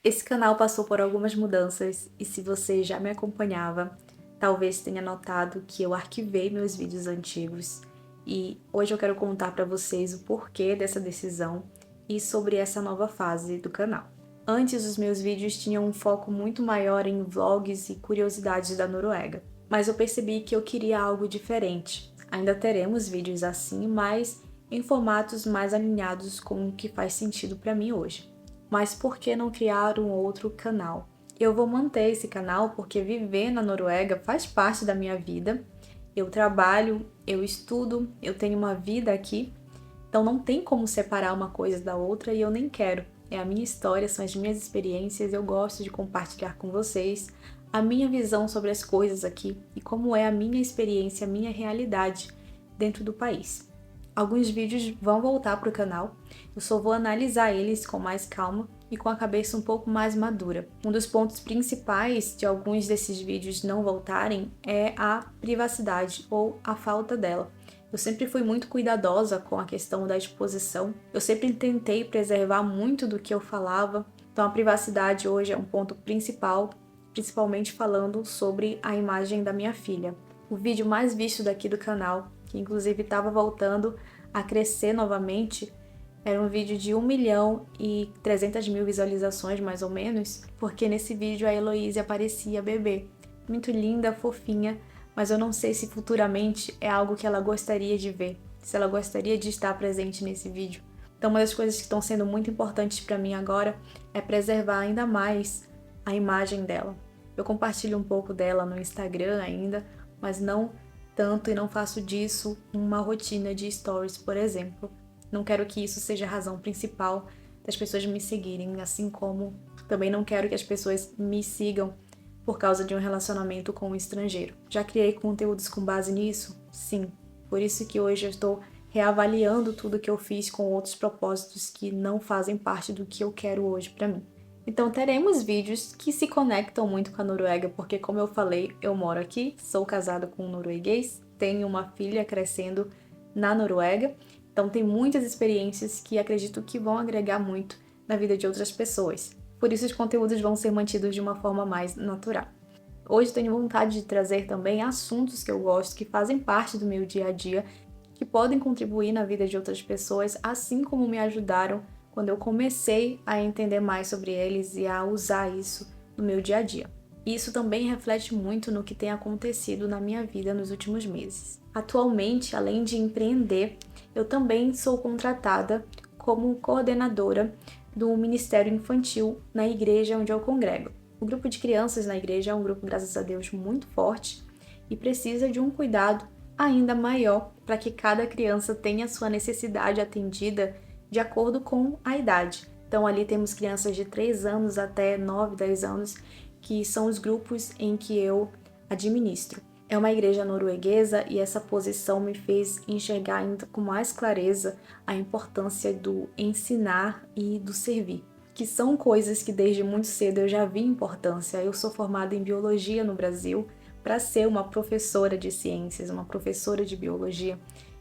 Esse canal passou por algumas mudanças e se você já me acompanhava, talvez tenha notado que eu arquivei meus vídeos antigos e hoje eu quero contar para vocês o porquê dessa decisão e sobre essa nova fase do canal. Antes, os meus vídeos tinham um foco muito maior em vlogs e curiosidades da Noruega, mas eu percebi que eu queria algo diferente. Ainda teremos vídeos assim, mas em formatos mais alinhados com o que faz sentido para mim hoje. Mas por que não criar um outro canal? Eu vou manter esse canal porque viver na Noruega faz parte da minha vida. Eu trabalho, eu estudo, eu tenho uma vida aqui, então não tem como separar uma coisa da outra e eu nem quero. É a minha história, são as minhas experiências, eu gosto de compartilhar com vocês a minha visão sobre as coisas aqui e como é a minha experiência, a minha realidade dentro do país. Alguns vídeos vão voltar para o canal, eu só vou analisar eles com mais calma e com a cabeça um pouco mais madura. Um dos pontos principais de alguns desses vídeos não voltarem é a privacidade ou a falta dela. Eu sempre fui muito cuidadosa com a questão da exposição, eu sempre tentei preservar muito do que eu falava, então a privacidade hoje é um ponto principal, principalmente falando sobre a imagem da minha filha. O vídeo mais visto daqui do canal, que inclusive estava voltando a crescer novamente, era um vídeo de 1.300.000 visualizações, mais ou menos, porque nesse vídeo a Heloísa aparecia bebê. Muito linda, fofinha, mas eu não sei se futuramente é algo que ela gostaria de ver, se ela gostaria de estar presente nesse vídeo. Então, uma das coisas que estão sendo muito importantes para mim agora é preservar ainda mais a imagem dela. Eu compartilho um pouco dela no Instagram ainda, mas não tanto e não faço disso uma rotina de stories, por exemplo. Não quero que isso seja a razão principal das pessoas me seguirem, assim como também não quero que as pessoas me sigam por causa de um relacionamento com um estrangeiro. Já criei conteúdos com base nisso? Sim. Por isso que hoje eu estou reavaliando tudo que eu fiz com outros propósitos que não fazem parte do que eu quero hoje para mim. Então teremos vídeos que se conectam muito com a Noruega, porque como eu falei, eu moro aqui, sou casada com um norueguês, tenho uma filha crescendo na Noruega, então tem muitas experiências que acredito que vão agregar muito na vida de outras pessoas. Por isso os conteúdos vão ser mantidos de uma forma mais natural. Hoje tenho vontade de trazer também assuntos que eu gosto, que fazem parte do meu dia a dia, que podem contribuir na vida de outras pessoas, assim como me ajudaram quando eu comecei a entender mais sobre eles e a usar isso no meu dia a dia. Isso também reflete muito no que tem acontecido na minha vida nos últimos meses. Atualmente, além de empreender, eu também sou contratada como coordenadora do Ministério Infantil na igreja onde eu congrego. O grupo de crianças na igreja é um grupo, graças a Deus, muito forte e precisa de um cuidado ainda maior para que cada criança tenha sua necessidade atendida de acordo com a idade. Então ali temos crianças de 3 anos até 9, 10 anos, que são os grupos em que eu administro. É uma igreja norueguesa e essa posição me fez enxergar ainda com mais clareza a importância do ensinar e do servir, que são coisas que desde muito cedo eu já vi importância. Eu sou formada em biologia no Brasil para ser uma professora de ciências, uma professora de biologia.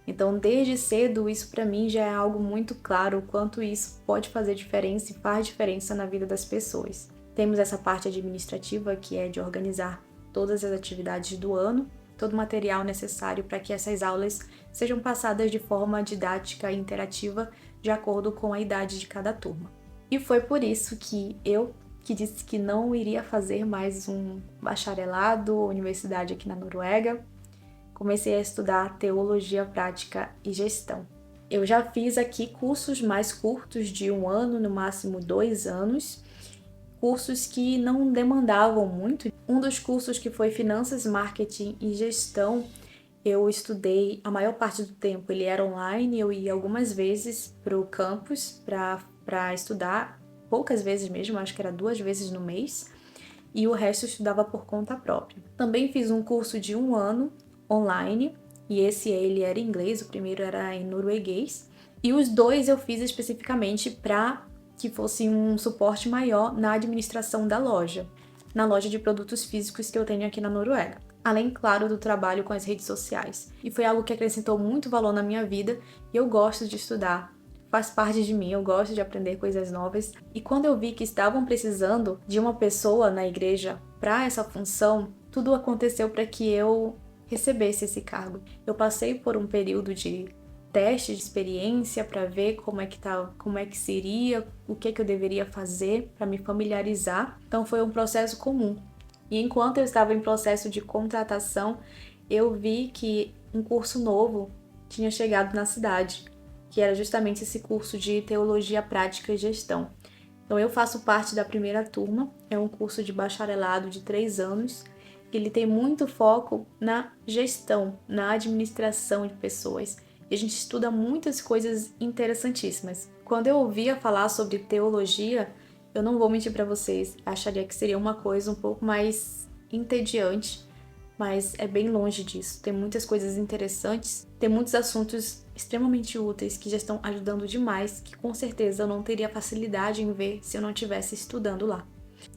Então, desde cedo, isso para mim já é algo muito claro, o quanto isso pode fazer diferença e faz diferença na vida das pessoas. Temos essa parte administrativa, que é de organizar todas as atividades do ano, todo o material necessário para que essas aulas sejam passadas de forma didática e interativa, de acordo com a idade de cada turma. E foi por isso que eu, que disse que não iria fazer mais um bacharelado ou universidade aqui na Noruega, comecei a estudar Teologia Prática e Gestão. Eu já fiz aqui cursos mais curtos de 1 ano, no máximo 2 anos, cursos que não demandavam muito. Um dos cursos que foi Finanças, Marketing e Gestão, eu estudei a maior parte do tempo, ele era online, eu ia algumas vezes para o campus para estudar, poucas vezes mesmo, acho que era 2 vezes no mês, e o resto eu estudava por conta própria. Também fiz um curso de 1 ano online, e ele era em inglês, o primeiro era em norueguês, e os dois eu fiz especificamente para que fosse um suporte maior na administração da loja, na loja de produtos físicos que eu tenho aqui na Noruega. Além, claro, do trabalho com as redes sociais. E foi algo que acrescentou muito valor na minha vida e eu gosto de estudar faz parte de mim, eu gosto de aprender coisas novas. E quando eu vi que estavam precisando de uma pessoa na igreja para essa função, tudo aconteceu para que eu recebesse esse cargo. Eu passei por um período de teste de experiência para ver como é que seria, o que eu deveria fazer para me familiarizar. Então foi um processo comum. E enquanto eu estava em processo de contratação, eu vi que um curso novo tinha chegado na cidade, que era justamente esse curso de Teologia Prática e Gestão. Então eu faço parte da primeira turma, é um curso de bacharelado de 3 anos, ele tem muito foco na gestão, na administração de pessoas. E a gente estuda muitas coisas interessantíssimas. Quando eu ouvia falar sobre teologia, eu não vou mentir para vocês, acharia que seria uma coisa um pouco mais entediante, mas é bem longe disso. Tem muitas coisas interessantes, tem muitos assuntos extremamente úteis que já estão ajudando demais, que com certeza eu não teria facilidade em ver se eu não estivesse estudando lá.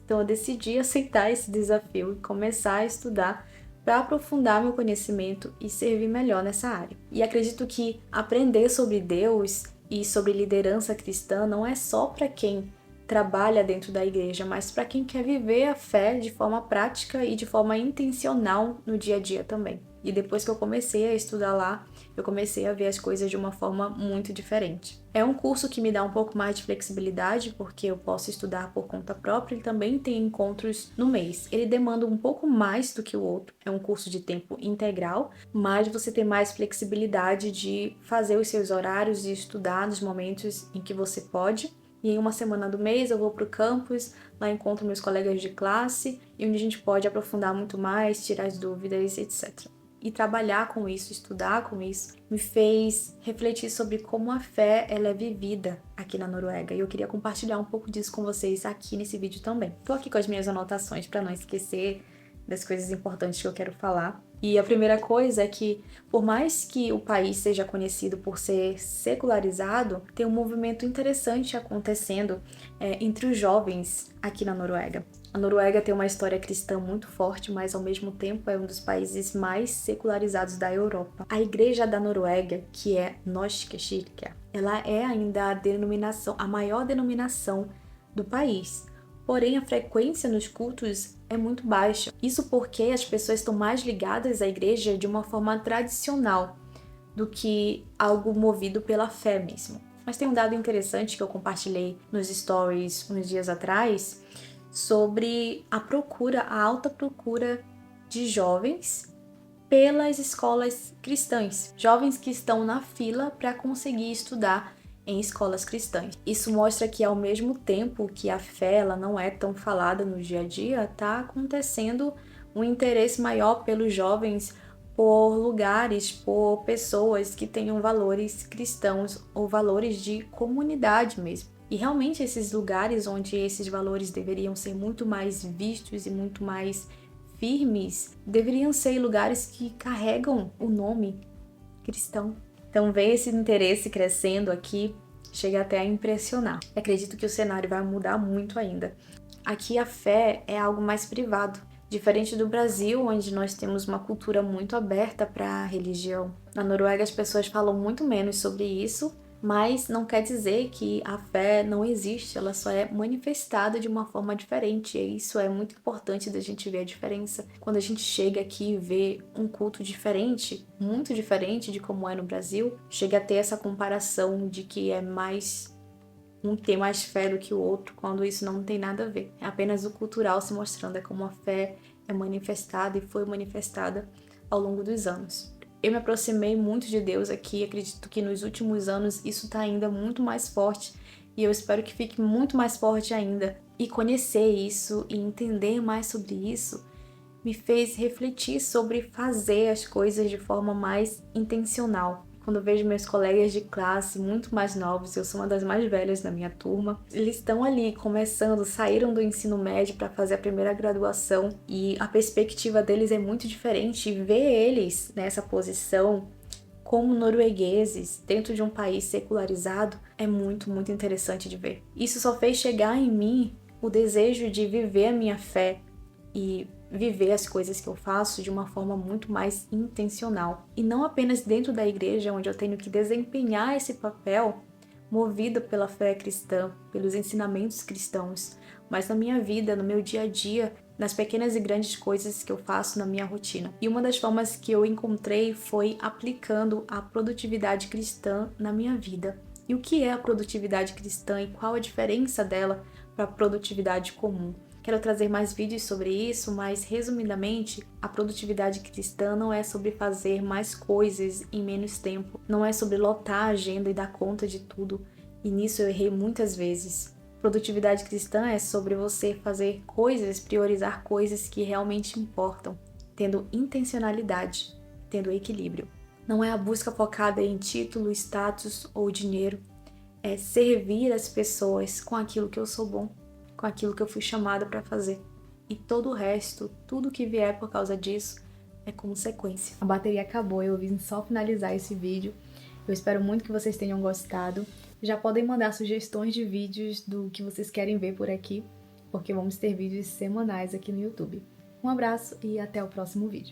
Então eu decidi aceitar esse desafio e começar a estudar para aprofundar meu conhecimento e servir melhor nessa área. E acredito que aprender sobre Deus e sobre liderança cristã não é só para quem trabalha dentro da igreja, mas para quem quer viver a fé de forma prática e de forma intencional no dia a dia também. E depois que eu comecei a estudar lá, eu comecei a ver as coisas de uma forma muito diferente. É um curso que me dá um pouco mais de flexibilidade, porque eu posso estudar por conta própria e também tem encontros no mês. Ele demanda um pouco mais do que o outro, é um curso de tempo integral, mas você tem mais flexibilidade de fazer os seus horários e estudar nos momentos em que você pode. E em uma semana do mês eu vou para o campus, lá encontro meus colegas de classe e onde a gente pode aprofundar muito mais, tirar as dúvidas, etc. E trabalhar com isso, estudar com isso, me fez refletir sobre como a fé ela é vivida aqui na Noruega. E eu queria compartilhar um pouco disso com vocês aqui nesse vídeo também. Tô aqui com as minhas anotações para não esquecer das coisas importantes que eu quero falar. E a primeira coisa é que, por mais que o país seja conhecido por ser secularizado, tem um movimento interessante acontecendo entre os jovens aqui na Noruega. A Noruega tem uma história cristã muito forte, mas ao mesmo tempo é um dos países mais secularizados da Europa. A igreja da Noruega, que é Norske Kirke, ela é ainda a maior denominação do país. Porém, a frequência nos cultos é muito baixa. Isso porque as pessoas estão mais ligadas à igreja de uma forma tradicional do que algo movido pela fé mesmo. Mas tem um dado interessante que eu compartilhei nos stories uns dias atrás sobre a alta procura de jovens pelas escolas cristãs. Jovens que estão na fila para conseguir estudar em escolas cristãs. Isso mostra que ao mesmo tempo que a fé ela não é tão falada no dia a dia, está acontecendo um interesse maior pelos jovens por lugares, por pessoas que tenham valores cristãos ou valores de comunidade mesmo. E realmente esses lugares onde esses valores deveriam ser muito mais vistos e muito mais firmes, deveriam ser lugares que carregam o nome cristão. Então, ver esse interesse crescendo aqui chega até a impressionar. Acredito que o cenário vai mudar muito ainda. Aqui a fé é algo mais privado, diferente do Brasil, onde nós temos uma cultura muito aberta para a religião. Na Noruega as pessoas falam muito menos sobre isso, mas não quer dizer que a fé não existe, ela só é manifestada de uma forma diferente, e isso é muito importante da gente ver a diferença. Quando a gente chega aqui e vê um culto diferente, muito diferente de como é no Brasil, chega a ter essa comparação de que um tem mais fé do que o outro, quando isso não tem nada a ver. É apenas o cultural se mostrando, é como a fé é manifestada e foi manifestada ao longo dos anos. Eu me aproximei muito de Deus aqui, acredito que nos últimos anos isso está ainda muito mais forte e eu espero que fique muito mais forte ainda. E conhecer isso e entender mais sobre isso me fez refletir sobre fazer as coisas de forma mais intencional. Quando eu vejo meus colegas de classe muito mais novos, eu sou uma das mais velhas da minha turma, eles estão ali começando, saíram do ensino médio para fazer a primeira graduação e a perspectiva deles é muito diferente. E ver eles nessa posição como noruegueses dentro de um país secularizado é muito, muito interessante de ver. Isso só fez chegar em mim o desejo de viver a minha fé e viver as coisas que eu faço de uma forma muito mais intencional. E não apenas dentro da igreja, onde eu tenho que desempenhar esse papel, movida pela fé cristã, pelos ensinamentos cristãos, mas na minha vida, no meu dia a dia, nas pequenas e grandes coisas que eu faço na minha rotina. E uma das formas que eu encontrei foi aplicando a produtividade cristã na minha vida. E o que é a produtividade cristã e qual a diferença dela para a produtividade comum? Quero trazer mais vídeos sobre isso, mas resumidamente, a produtividade cristã não é sobre fazer mais coisas em menos tempo, não é sobre lotar a agenda e dar conta de tudo, e nisso eu errei muitas vezes. Produtividade cristã é sobre você fazer coisas, priorizar coisas que realmente importam, tendo intencionalidade, tendo equilíbrio. Não é a busca focada em título, status ou dinheiro, é servir as pessoas com aquilo que eu sou bom, com aquilo que eu fui chamada para fazer. E todo o resto, tudo que vier por causa disso, é consequência. A bateria acabou, eu vim só finalizar esse vídeo. Eu espero muito que vocês tenham gostado. Já podem mandar sugestões de vídeos do que vocês querem ver por aqui, porque vamos ter vídeos semanais aqui no YouTube. Um abraço e até o próximo vídeo.